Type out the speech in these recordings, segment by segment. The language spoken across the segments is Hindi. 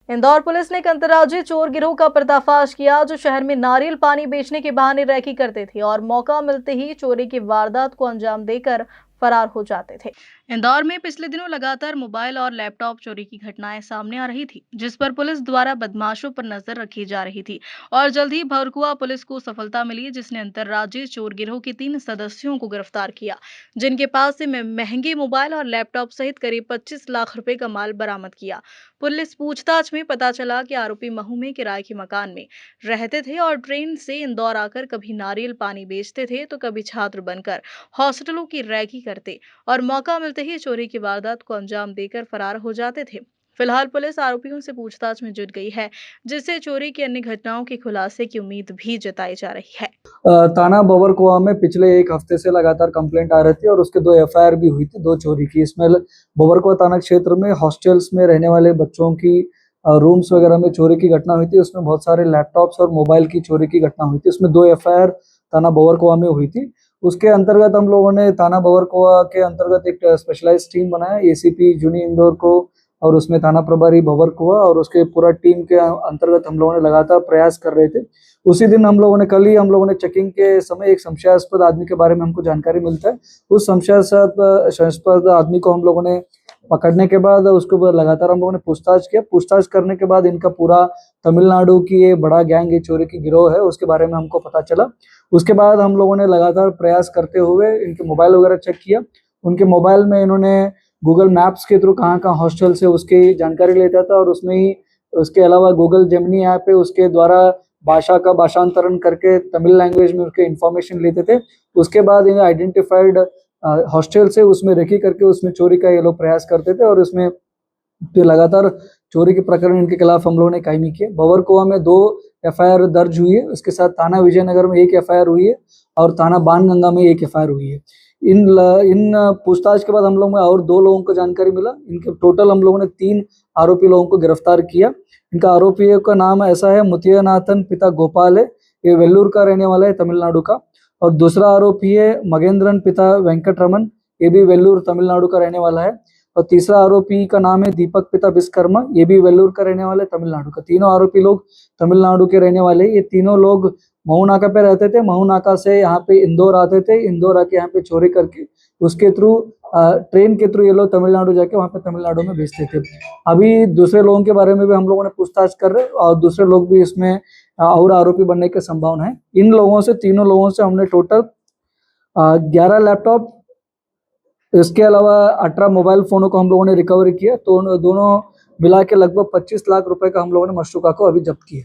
इंदौर पुलिस ने एक अंतर्राज्यीय चोर गिरोह का पर्दाफाश किया, जो शहर में नारियल पानी बेचने के बहाने रैकी करते थे और मौका मिलते ही चोरी की वारदात को अंजाम देकर फरार हो जाते थे। इंदौर में पिछले दिनों लगातार मोबाइल और लैपटॉप चोरी की घटनाएं सामने आ रही थी, जिस पर पुलिस द्वारा बदमाशों पर नजर रखी जा रही थी और जल्द ही भरकुआ पुलिस को सफलता मिली, जिसने अंतर्राज्यीय चोर गिरोह के 3 सदस्यों को गिरफ्तार किया, जिनके पास से महंगे मोबाइल और लैपटॉप सहित करीब 25 लाख रुपए का माल बरामद किया। पुलिस पूछताछ में पता चला कि आरोपी महू में किराए के मकान में रहते थे और ट्रेन से इंदौर आकर कभी नारियल पानी बेचते थे तो कभी छात्र बनकर हॉस्टलों की रैकी करते और मौका मिलते ही चोरी की वारदात को अंजाम देकर फरार हो जाते थे। फिलहाल पुलिस आरोपियों से पूछताछ में जुट गई है, जिससे चोरी की अन्य घटनाओं के खुलासे की उम्मीद भी जताई जा रही है। थाना बबरकुआ में पिछले एक हफ्ते से लगातार कंप्लेंट आ रही थी और उसके 2 एफआईआर भी हुई थी, 2 चोरी की। इसमें बबरकुआ थाना क्षेत्र में हॉस्टल्स में रहने वाले बच्चों की रूम्स वगैरह में चोरी की घटना हुई थी। उसमें बहुत सारे लैपटॉप्स और मोबाइल की चोरी की घटना हुई थी। उसमें 2 एफआईआर थाना बबरकुआ में हुई थी। उसके अंतर्गत हम लोगों ने थाना बबरकुआ के अंतर्गत एक स्पेशलाइज्ड टीम बनाया, एसीपी जूनी इंदौर को, और उसमें थाना प्रभारी बबरकुआ और उसके पूरा टीम के अंतर्गत हम लोगों ने लगातार प्रयास कर रहे थे। उसी दिन कल ही हम लोगों ने चेकिंग के समय एक संशयास्पद आदमी के बारे में हमको जानकारी मिलता है। उस संशयास्पद आदमी को हम लोगों ने पकड़ने के बाद उसके ऊपर लगातार हम लोगों ने पूछताछ किया। पूछताछ करने के बाद इनका पूरा तमिलनाडु की ये बड़ा गैंग, ये चोरी की गिरोह है, उसके बारे में हमको पता चला। उसके बाद हम लोगों ने लगातार प्रयास करते हुए इनके मोबाइल वगैरह चेक किया। उनके मोबाइल में इन्होंने गूगल मैप्स के थ्रू कहाँ-कहाँ हॉस्टल से उसकी जानकारी लेता था और उसमें ही उसके अलावा गूगल जेमिनी ऐप है, उसके द्वारा भाषा का भाषांतरण करके तमिल लैंग्वेज में उसके इन्फॉर्मेशन लेते थे। उसके बाद इन्हें आइडेंटिफाइड हॉस्टल से उसमें रेकी करके उसमें चोरी का ये लोग प्रयास करते थे और उसमें फिर लगातार चोरी के प्रकरण इनके खिलाफ हम लोगों ने कायमी किए। बबरकुआ में 2 एफआईआर दर्ज हुई है। उसके साथ थाना विजयनगर में 1 एफआईआर हुई है और थाना बाणगंगा में 1 एफआईआर हुई है। इन पूछताछ के बाद हम लोग में और 2 लोगों को जानकारी मिला। इनके टोटल हम लोगों ने 3 आरोपी लोगों को गिरफ्तार किया। इनका आरोपियों का नाम ऐसा है, मुथियानाथन पिता गोपाल है, ये वेल्लूर का रहने वाला है, तमिलनाडु का। और दूसरा आरोपी है मगेंद्रन पिता वेंकटरमन, ये भी वेल्लूर तमिलनाडु का रहने वाला है। और तीसरा आरोपी का नाम है दीपक पिता विश्वकर्मा, ये भी वेल्लूर का रहने वाला है, तमिलनाडु का। तीनों आरोपी लोग तमिलनाडु के रहने वाले हैं। ये तीनों लोग महू नाका पे रहते थे। महू नाका से यहाँ पे इंदौर आते थे। इंदौर आके यहाँ पे चोरी करके उसके थ्रू ट्रेन के थ्रू ये लोग तमिलनाडु जाके वहाँ पे तमिलनाडु में बेचते थे। अभी दूसरे लोगों के बारे में भी हम लोगों ने पूछताछ कर रहे हैं और दूसरे लोग भी इसमें और आरोपी बनने की संभावना है। इन लोगों से, तीनों लोगों से हमने टोटल 11 लैपटॉप, इसके अलावा 18 मोबाइल फोनों को हम लोगों ने रिकवरी किया। तो दोनों मिला के लगभग 25 लाख रुपए का हम लोगों ने मशरूका को अभी जब्त किया।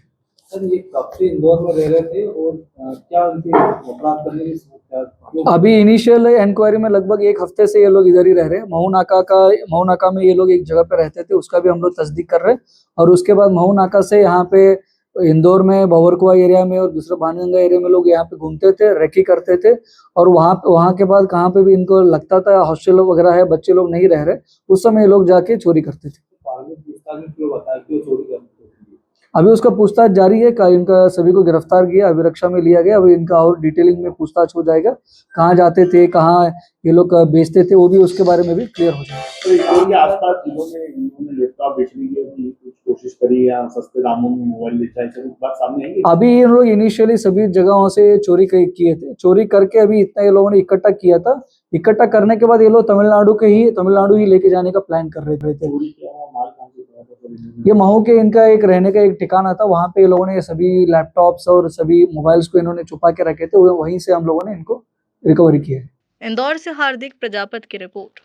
सर, ये कब से इंदौर में रह रहे थे और क्या उनके अपराध करने की अभी इनिशियल इंक्वायरी में लगभग 1 हफ्ते से ये लोग इधर ही रह रहे हैं। महू नाका में ये लोग एक जगह पे रहते थे, उसका भी हम लोग तस्दीक कर रहे हैं। और उसके बाद महू नाका से यहाँ पे इंदौर में बबरकुआ एरिया में और दूसरा बाणगंगा एरिया में लोग यहाँ पे घूमते थे, रेकी करते थे। और वहाँ के बाद कहाँ पे भी इनको लगता था हॉस्टल वगैरह है, बच्चे लोग नहीं रह रहे, उस समय ये लोग जाके चोरी करते थे। अभी उसका पूछताछ जारी है। इनका सभी को गिरफ्तार किया, अभिरक्षा में लिया गया। अभी इनका और डिटेलिंग में पूछताछ हो जाएगा, कहाँ जाते थे, कहाँ ये लोग बेचते थे, वो भी उसके बारे में भी क्लियर हो जाएगा। आसपास जिलों में इन्होंने लैपटॉप बेचने की कोशिश करी या सस्ते दामों में मोबाइल बेचा, ऐसी बात सामने आई? अभी ये लोग इनिशियली सभी जगहों से चोरी किए थे। चोरी करके अभी इतना ये लोगों ने इकट्ठा किया था। इकट्ठा करने के बाद ये लोग तमिलनाडु ही लेके जाने का प्लान कर रहे थे। ये महू के इनका एक रहने का एक ठिकाना था, वहां पे ये लोगों ने सभी लैपटॉप्स और सभी मोबाइल्स को इन्होंने छुपा के रखे थे। वहीं से हम लोगों ने इनको रिकवरी किया है। इंदौर से हार्दिक प्रजापत की रिपोर्ट।